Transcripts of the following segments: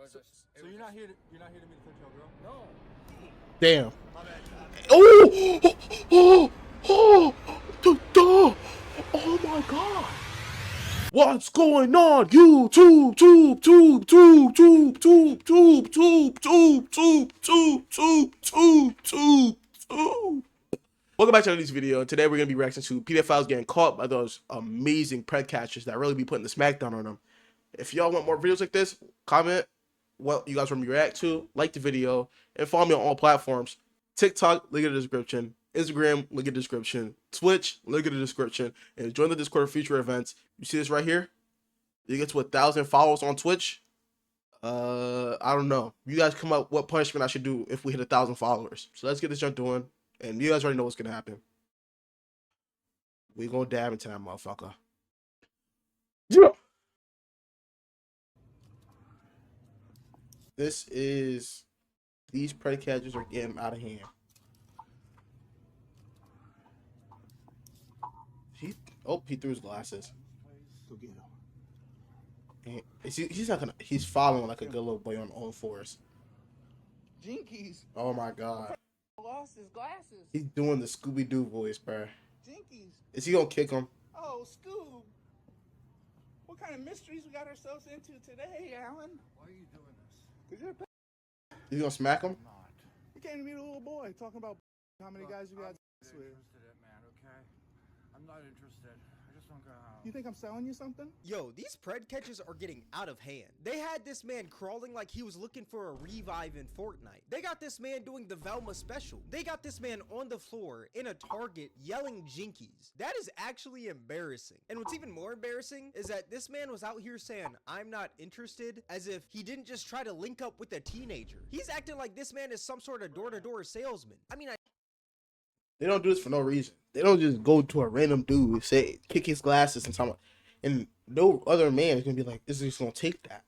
So you're not here to meet a 13-year-old girl? No. Damn. Oh! Oh! Oh! Oh! Oh my God! What's going on? YouTube, tube, tube, tube, tube, tube, tube, tube, tube, tube, tube, tube, tube, tube, tube. Welcome back to this video. Today we're gonna be reacting to pedophiles getting caught by those amazing pred catchers that really be putting the smackdown on them. If y'all want more videos like this, comment what you guys want me to react to, like the video, and follow me on all platforms. TikTok, link in the description. Instagram, link in the description. Twitch, link in the description. And join the Discord for future events. You see this right here? You get to 1,000 followers on Twitch. I don't know. You guys come up what punishment I should do if we hit 1,000 followers. So let's get this jump doing. And you guys already know what's gonna happen. We gonna dab into that motherfucker. Yeah. These pred catchers are getting out of hand. He threw his glasses. Go get him. And he's following like a good little boy on all fours. Jinkies. Oh my God. Lost his glasses. He's doing the Scooby-Doo voice, bro. Jinkies. Is he gonna kick him? Oh, Scoob. What kind of mysteries we got ourselves into today, Alan? Why are you doing this? Because you're a He's gonna smack him? I'm not. You came to meet a little boy talking about how many guys you got I'm sex not with. interested in, man, okay? I'm not interested. I just want to go home. You think I'm selling you something? Yo, these pred catches are getting out of hand. They had this man crawling like he was looking for a revive in Fortnite. They got this man doing the Velma special. They got this man on the floor in a Target yelling jinkies. That is actually embarrassing. And what's even more embarrassing is that this man was out here saying, "I'm not interested," as if he didn't just try to link up with a teenager. He's acting like this man is some sort of door-to-door salesman. I mean, They don't do this for no reason. They don't just go to a random dude, say, kick his glasses and talk, and no other man is gonna be like, "This is just gonna take that."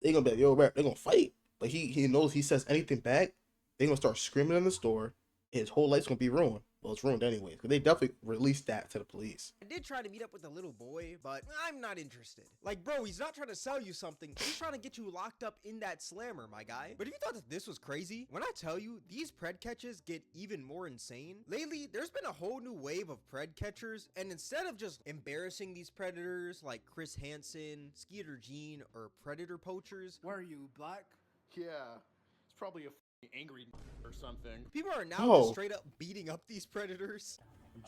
They gonna be like, "Yo, bro," they gonna fight. But he knows he says anything back, they gonna start screaming in the store. His whole life's gonna be ruined. Well, it's ruined anyway, because they definitely released that to the police. I did try to meet up with a little boy, but I'm not interested. Like, bro, he's not trying to sell you something. He's trying to get you locked up in that slammer, my guy. But if you thought that this was crazy, when I tell you, these pred catches get even more insane. Lately, there's been a whole new wave of pred catchers, and instead of just embarrassing these predators like Chris Hansen, Skeeter Jean, or predator poachers, Why are you, black? Yeah, it's probably a angry or something. people are now Oh. just straight up beating up these predators. You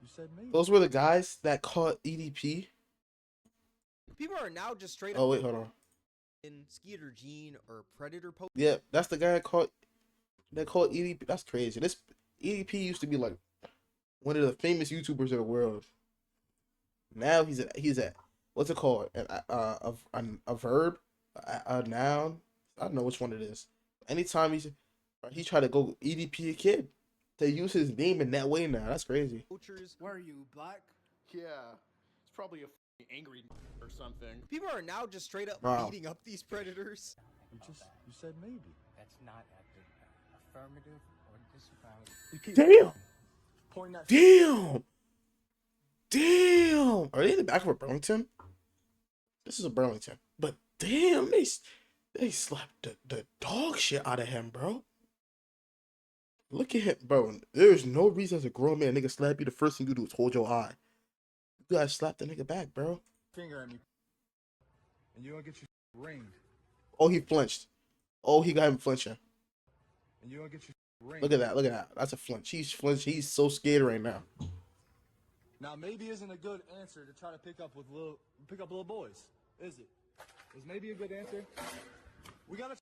said me. Those were the guys that caught EDP. People are now just straight up Oh wait, hold on. in Skeeter Jean or predator poachers. Yeah, that's the guy that caught EDP. That's crazy. This EDP used to be like one of the famous YouTubers in the world. Now he's a what's it called? A verb, a noun. I don't know which one it is. Anytime he tried to go EDP a kid, they use his name in that way now. That's crazy. Why are you, black? Yeah, it's probably a angry or something. People are now just straight up Wow. beating up these predators. You said maybe. That's not affirmative or disavowed. Damn. Point that. Damn. Are they in the back of a Burlington? This is a Burlington. But damn, they slapped the dog shit out of him, bro. Look at him, bro. There's no reason as a grown man nigga slap you. The first thing you do is hold your eye. You gotta slap the nigga back, bro. Finger at me. And you're gonna get your ring. Oh, he flinched. Oh, he got him flinching. And you're gonna get your ring. Look at that. Look at that. That's a flinch. He's flinched. He's so scared right now. Now maybe isn't a good answer to try to pick up little boys, is it? Is maybe a good answer? We gotta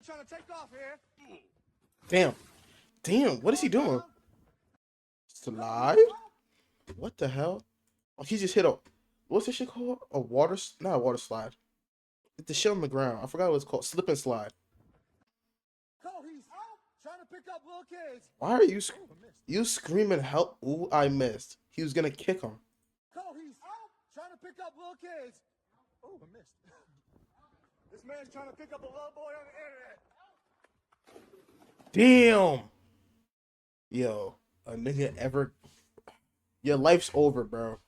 trying to take off here. Damn. Damn. What is he doing? Slide? What the hell? Oh, he just hit a. What's this shit called? A water. Not a water slide. It's the shit on the ground. I forgot what it's called. Slip and slide. He's out trying to pick up little kids. Why are you screaming help? Ooh, I missed. He was gonna kick him. He's out trying to pick up little kids. Oh, I missed. This man's trying to pick up a little boy on the internet. Damn. Yo, a nigga ever. Your life's over, bro.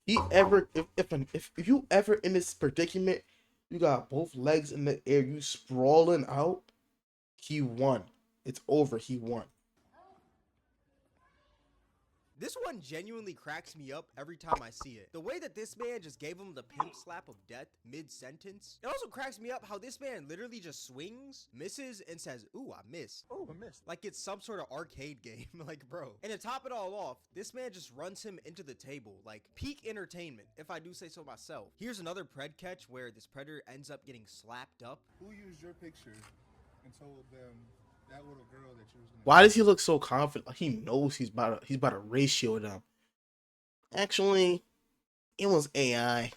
If you ever in this predicament, You got both legs in the air. You sprawling out. He won. It's over. He won. This one genuinely cracks me up every time I see it. The way that this man just gave him the pimp slap of death mid-sentence. It also cracks me up how this man literally just swings, misses, and says, ooh, I missed. Oh, I missed. Like it's some sort of arcade game. Like, bro. And to top it all off, this man just runs him into the table. Like, peak entertainment, if I do say so myself. Here's another pred catch where this predator ends up getting slapped up. Who used your picture and told them that little girl that you was gonna... Why does he look so confident? Like he knows he's about to ratio them. Actually, it was AI.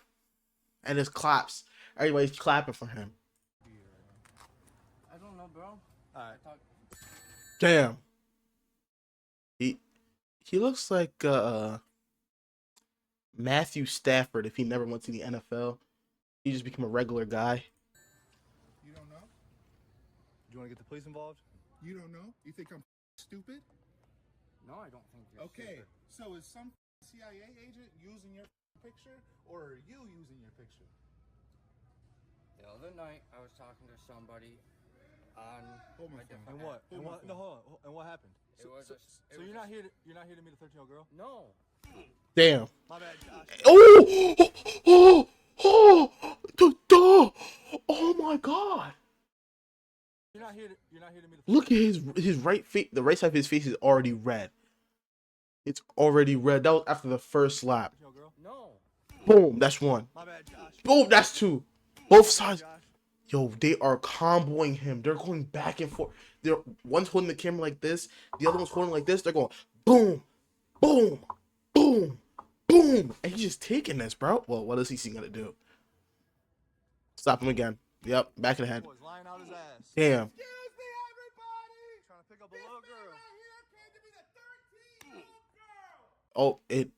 And his claps. Everybody's clapping for him. I don't know, bro. Alright. Damn. He looks like Matthew Stafford if he never went to the NFL. He just became a regular guy. You don't know? Do you want to get the police involved? You don't know? You think I'm stupid? No, I don't think you're Okay, stupid. so is some CIA agent using your picture, or are you using your picture? The other night, I was talking to somebody on Hold my a phone. different And what? app. And what? No, hold on. And what happened? It was a- So it was you're a- not here. You're not here to meet a 13-year-old girl? No. Damn. My bad, Josh. Oh my God. You're not here to meet a. Look at his right face. The right side of his face is already red. It's already red. That was after the first slap. 13-year-old girl? No. Boom. That's one. My bad, Josh. Boom. That's two. Both sides. Josh. Yo, they are comboing him. They're going back and forth. One's holding the camera like this. The other one's holding like this. They're going boom, boom, boom, boom. And he's just taking this, bro. Well, what is he gonna do? Stop him again. Yep. Back of the head. Boy's lying out his ass. Damn. Excuse me, everybody! Trying to pick up a little girl. Here came to be the 13-year-old girl! Oh,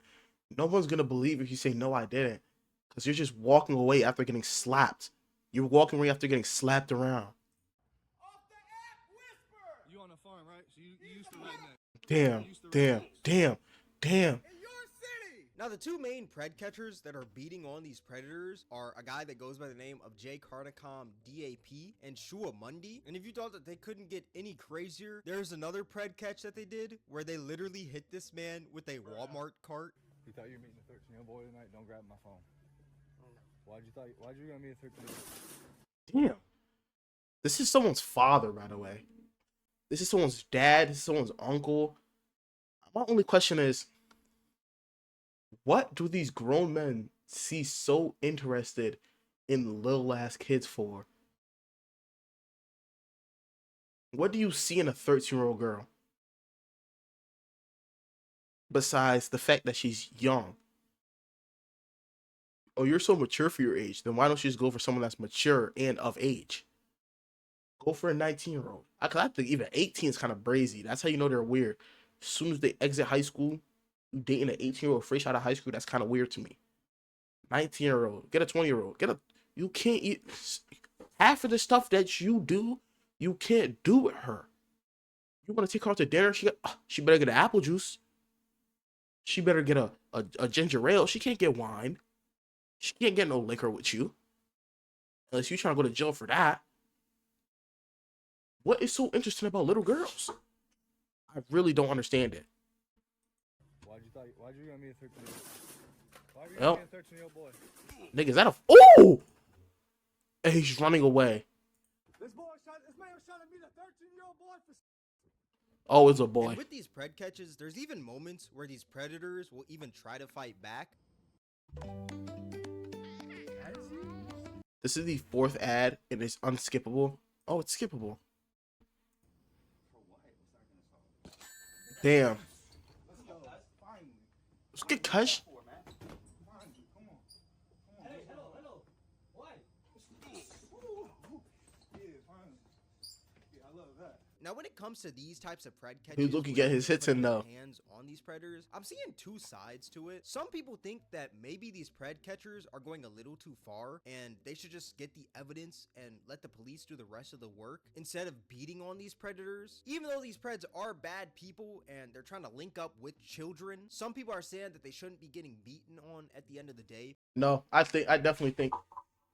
no one's gonna believe if you say no, I didn't. Because you're just walking away after getting slapped. You're walking away after getting slapped around. Off the app, whisper! You on the farm, right? So you used to redneck. Damn, damn, damn, damn. In your city! Now, the two main pred catchers that are beating on these predators are a guy that goes by the name of Jay Carnicom DAP and Shua Mundi. And if you thought that they couldn't get any crazier, there's another pred catch that they did where they literally hit this man with a Walmart cart. You thought you were meeting a 13-year-old boy tonight? Don't grab my phone. Why'd you gonna meet a 13-year-old? Damn. This is someone's father, by the way. This is someone's dad. This is someone's uncle. My only question is, what do these grown men see so interested in little ass kids for? What do you see in a 13-year-old girl? Besides the fact that she's young. Oh, you're so mature for your age. Then why don't you just go for someone that's mature and of age? Go for a 19-year-old. I think even 18 is kind of brazy. That's how you know they're weird. As soon as they exit high school, you dating an 18-year-old fresh out of high school, that's kind of weird to me. 19-year-old, get a 20-year-old, you can't eat half of the stuff that you do, you can't do with her. You want to take her out to dinner, she better get an apple juice. She better get a ginger ale. She can't get wine. She can't get no liquor with you. Unless you're trying to go to jail for that. What is so interesting about little girls? I really don't understand it. Why'd you gonna meet a 13-year-old? Why'd you Well, gonna meet a 13-year-old boy? nigga, is that a... Oh! And he's running away. This man was trying to meet a 13-year-old boy for. Oh, it's a boy. And with these pred catches, there's even moments where these predators will even try to fight back. This is the fourth ad, and it's unskippable. Oh, it's skippable. Damn. Let's go. Finally. Let's get Kush. Finally. Come on. Come on. Hey, hello. What? Yeah, finally. Yeah, I love that. Now, when it comes to these types of pred catches, He's looking to where get his they're hits in, putting though. their hands on these predators, I'm seeing two sides to it. Some people think that maybe these pred catchers are going a little too far, and they should just get the evidence and let the police do the rest of the work instead of beating on these predators. Even though these preds are bad people and they're trying to link up with children, some people are saying that they shouldn't be getting beaten on at the end of the day. No, I definitely think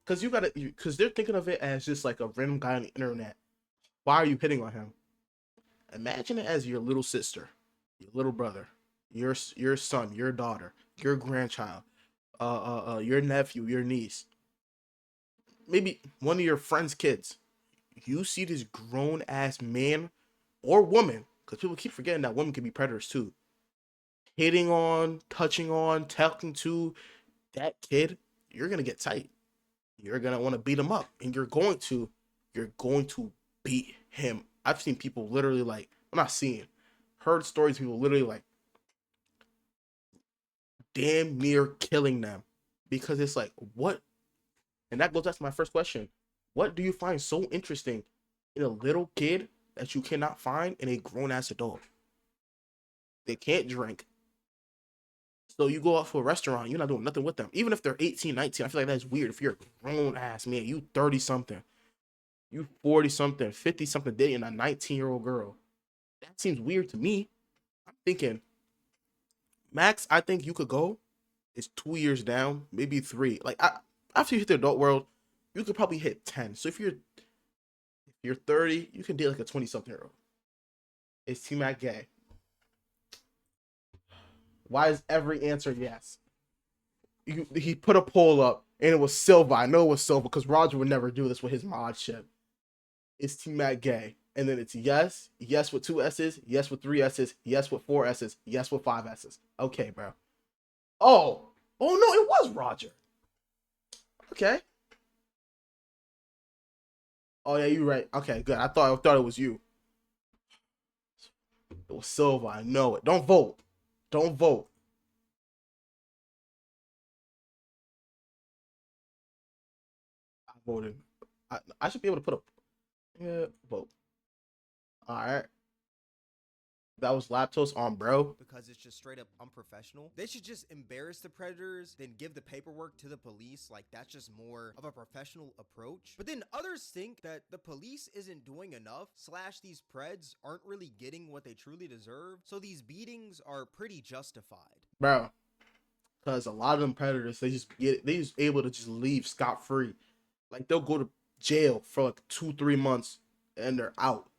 Because because they're thinking of it as just like a random guy on the internet. Why are you hitting on him? Imagine it as your little sister, your little brother, your son, your daughter, your grandchild, your nephew, your niece, maybe one of your friends' kids. You see this grown ass man or woman, because people keep forgetting that women can be predators too, hitting on, touching on, talking to that kid. You're gonna get tight. You're gonna want to beat him up, and you're going to beat him. I've seen people literally like, I'm not seeing, heard stories of people literally like damn near killing them because it's like, what? And that goes back to my first question. What do you find so interesting in a little kid that you cannot find in a grown ass adult? They can't drink. So you go out for a restaurant, you're not doing nothing with them. Even if they're 18, 19, I feel like that's weird. If you're a grown ass man, you 30 something, you 40 something, 50 something dating a 19-year-old girl. That seems weird to me. I'm thinking, max, I think you could go is 2 years down, maybe 3. Like after you hit the adult world, you could probably hit 10. So if you're 30, you can date like a 20-something-year-old. Is Tmac gay? Why is every answer yes? He put a poll up and it was Silva. I know it was Silva because Roger would never do this with his mod shit. Is Tmac gay? And then it's yes, yes with 2 S's, yes with 3 S's, yes with 4 S's, yes with 5 S's. Okay, bro. Oh no, it was Roger. Okay. Oh yeah, you're right. Okay, good. I thought it was you. It was Silva. I know it. Don't vote. Don't vote. I voted. I should be able to put a vote. All right. That was Laptos on bro. Because it's just straight up unprofessional. They should just embarrass the predators, then give the paperwork to the police. Like, that's just more of a professional approach. But then others think that the police isn't doing enough, / these preds aren't really getting what they truly deserve. So these beatings are pretty justified. Bro. Because a lot of them predators, they just able to just leave scot-free. Like, they'll go to jail for like 2-3 months and they're out.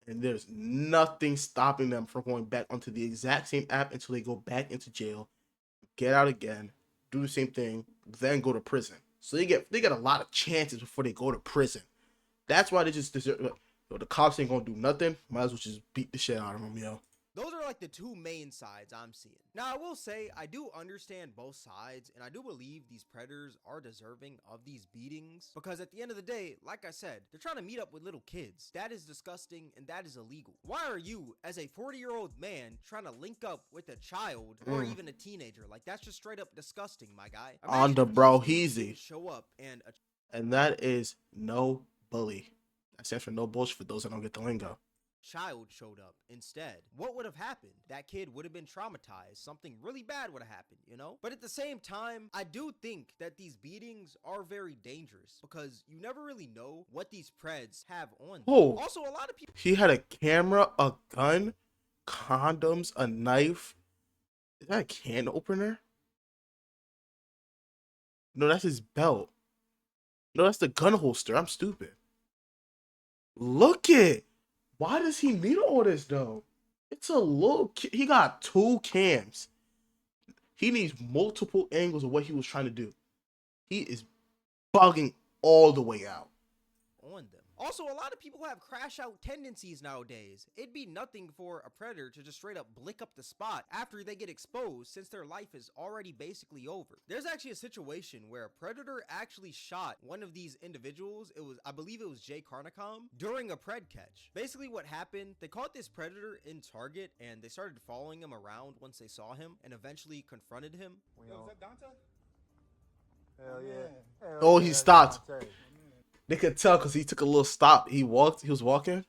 And there's nothing stopping them from going back onto the exact same app until they go back into jail, get out again, do the same thing, then go to prison. So they get a lot of chances before they go to prison. That's why they just deserve. The cops ain't gonna do nothing. Might as well just beat the shit out of them, yo. Those are like the 2 main sides I'm seeing. Now, I will say, I do understand both sides, and I do believe these predators are deserving of these beatings, because at the end of the day, like I said, they're trying to meet up with little kids. That is disgusting, and that is illegal. Why are you, as a 40-year-old man, trying to link up with a child or even a teenager? Like, that's just straight up disgusting, my guy. On the bro heezy. Show up and that is no bully. That stands for no bullshit for those that don't get the lingo. Child showed up instead. What would have happened? That kid would have been traumatized. Something really bad would have happened, you know? But at the same time, I do think that these beatings are very dangerous because you never really know what these preds have on them. Oh, also, a lot of people... He had a camera, a gun, condoms, a knife. Is that a can opener? No, that's his belt. No, that's the gun holster. I'm stupid. Look it. Why does he need all this though? It's a little kid. He got 2 cams. He needs multiple angles of what he was trying to do. He is bugging all the way out. On them. Also, a lot of people have crash out tendencies nowadays. It'd be nothing for a predator to just straight up blick up the spot after they get exposed, since their life is already basically over. There's actually a situation where a predator actually shot one of these individuals. I believe it was Jay Carnicom, during a pred catch. Basically what happened, they caught this predator in target and they started following him around once they saw him and eventually confronted him. Yo, is that Dante? Hell yeah. Hell Oh, yeah, he that's stopped. Dante. They could tell because he took a little stop. He was walking.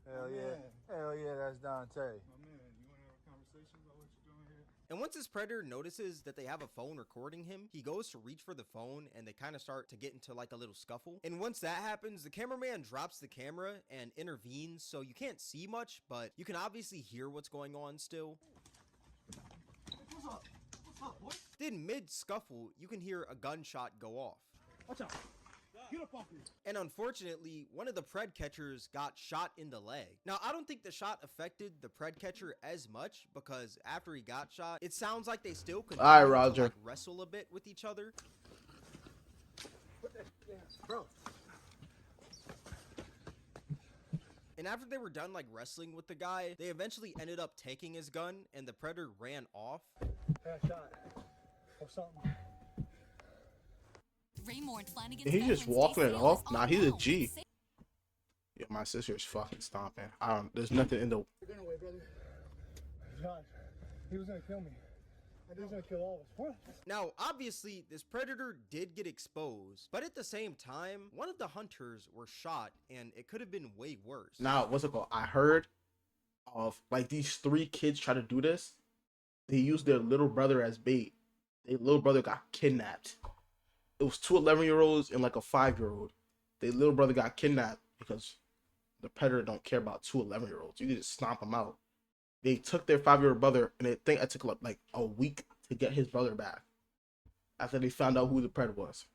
Hell yeah. Hell yeah, that's Dante. My man, you want to have a conversation about what you're doing here? And once this predator notices that they have a phone recording him, he goes to reach for the phone and they kind of start to get into like a little scuffle. And once that happens, the cameraman drops the camera and intervenes, so you can't see much, but you can obviously hear what's going on still. What's up? What's up, boy? Then mid-scuffle, you can hear a gunshot go off. Watch out. Get up off me. And unfortunately, one of the pred catchers got shot in the leg. Now, I don't think the shot affected the pred catcher as much because after he got shot, it sounds like they still continued Roger. to like wrestle a bit with each other. Bro. And after they were done like wrestling with the guy, they eventually ended up taking his gun and the predator ran off. I got shot. Or something. He's just walking it off. Nah, he's a G. Yeah, my sister's fucking stomping. There's nothing in the. Get away, brother. Josh, he was gonna kill me. He was gonna kill all of us. What? Now, obviously, this predator did get exposed, but at the same time, one of the hunters were shot, and it could have been way worse. Now, what's it called? I heard of like these 3 kids try to do this. They used their little brother as bait. Their little brother got kidnapped. It was 2 11-year-olds and like a 5-year-old. Their little brother got kidnapped because the predator don't care about 2 11-year-olds. You can just stomp them out. They took their 5-year-old brother, and I think it took like a week to get his brother back after they found out who the predator was.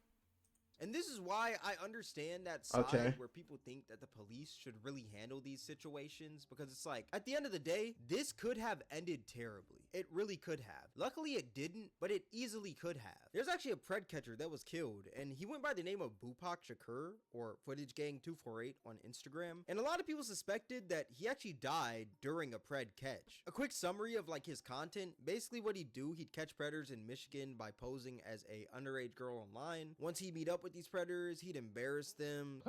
And this is why I understand that side where people think that the police should really handle these situations, because it's like, at the end of the day, this could have ended terribly. It really could have. Luckily it didn't, but it easily could have. There's actually a pred catcher that was killed, and he went by the name of Bupak Shakur, or Footage Gang 248 on Instagram, and a lot of people suspected that he actually died during a pred catch. A quick summary of like his content: basically what he'd do, he'd catch predators in Michigan by posing as a underage girl online. Once he'd meet up with these predators, he'd embarrass them,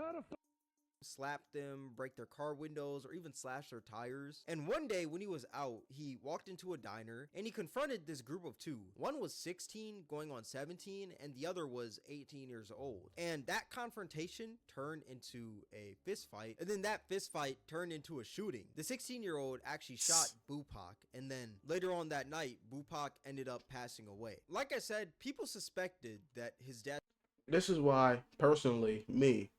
slap them, break their car windows, or even slash their tires. And one day when he was out, he walked into a diner and he confronted this group of 2. One was 16 going on 17 and the other was 18 years old. And that confrontation turned into a fist fight, and then that fist fight turned into a shooting. The 16-year-old actually shot Bupak, and then later on that night, Bupak ended up passing away. Like I said, people suspected that his death. This is why, personally, me,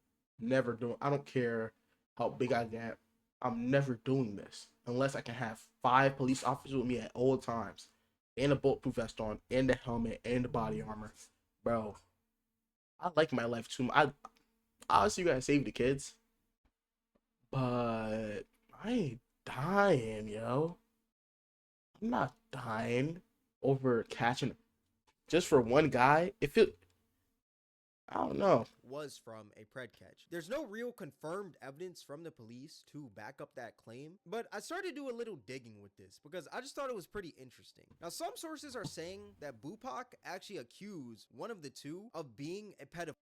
never doing. I don't care how big I get. I'm never doing this unless I can have 5 police officers with me at all times, and a bulletproof vest on, and the helmet, and the body armor. Bro, I like my life too much. I obviously you gotta save the kids, but I ain't dying, yo. I'm not dying over catching just for one guy. If it, I don't know. Was from a pred catch. There's no real confirmed evidence from the police to back up that claim, but I started to do a little digging with this because I just thought it was pretty interesting. Now, some sources are saying that Bupak actually accused one of the 2 of being a pedophile,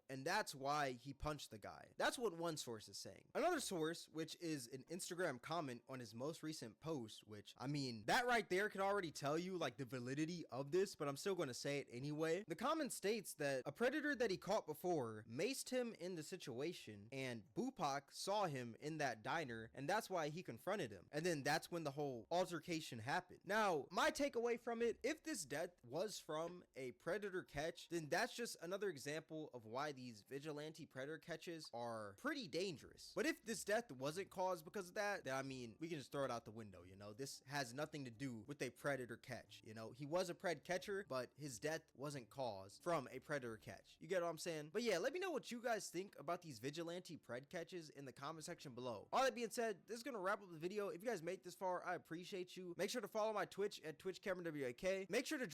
and that's why he punched the guy. That's what one source is saying. Another source, which is an Instagram comment on his most recent post, which, I mean, that right there can already tell you like the validity of this, but I'm still going to say it anyway. The comment states that a predator that he caught before maced him in the situation, and Bupak saw him in that diner, and that's why he confronted him. And then that's when the whole altercation happened. Now, my takeaway from it, if this death was from a predator catch, then that's just another example of why these vigilante predator catches are pretty dangerous. But if this death wasn't caused because of that, then I mean, we can just throw it out the window, you know? This has nothing to do with a predator catch, you know? He was a pred catcher, but his death wasn't caused from a predator catch. You get what I'm saying? But yeah, let me know what you guys think about these vigilante pred catches in the comment section below. All that being said, this is gonna wrap up the video. If you guys made it this far, I appreciate you. Make sure to follow my Twitch at TwitchCameronWAK. Make sure to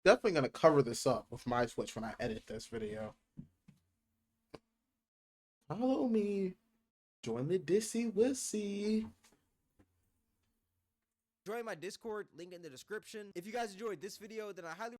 Definitely gonna cover this up with my Twitch when I edit this video. Follow me. Join the Dissy Wissy. join my Discord, link in the description. If you guys enjoyed this video, then I highly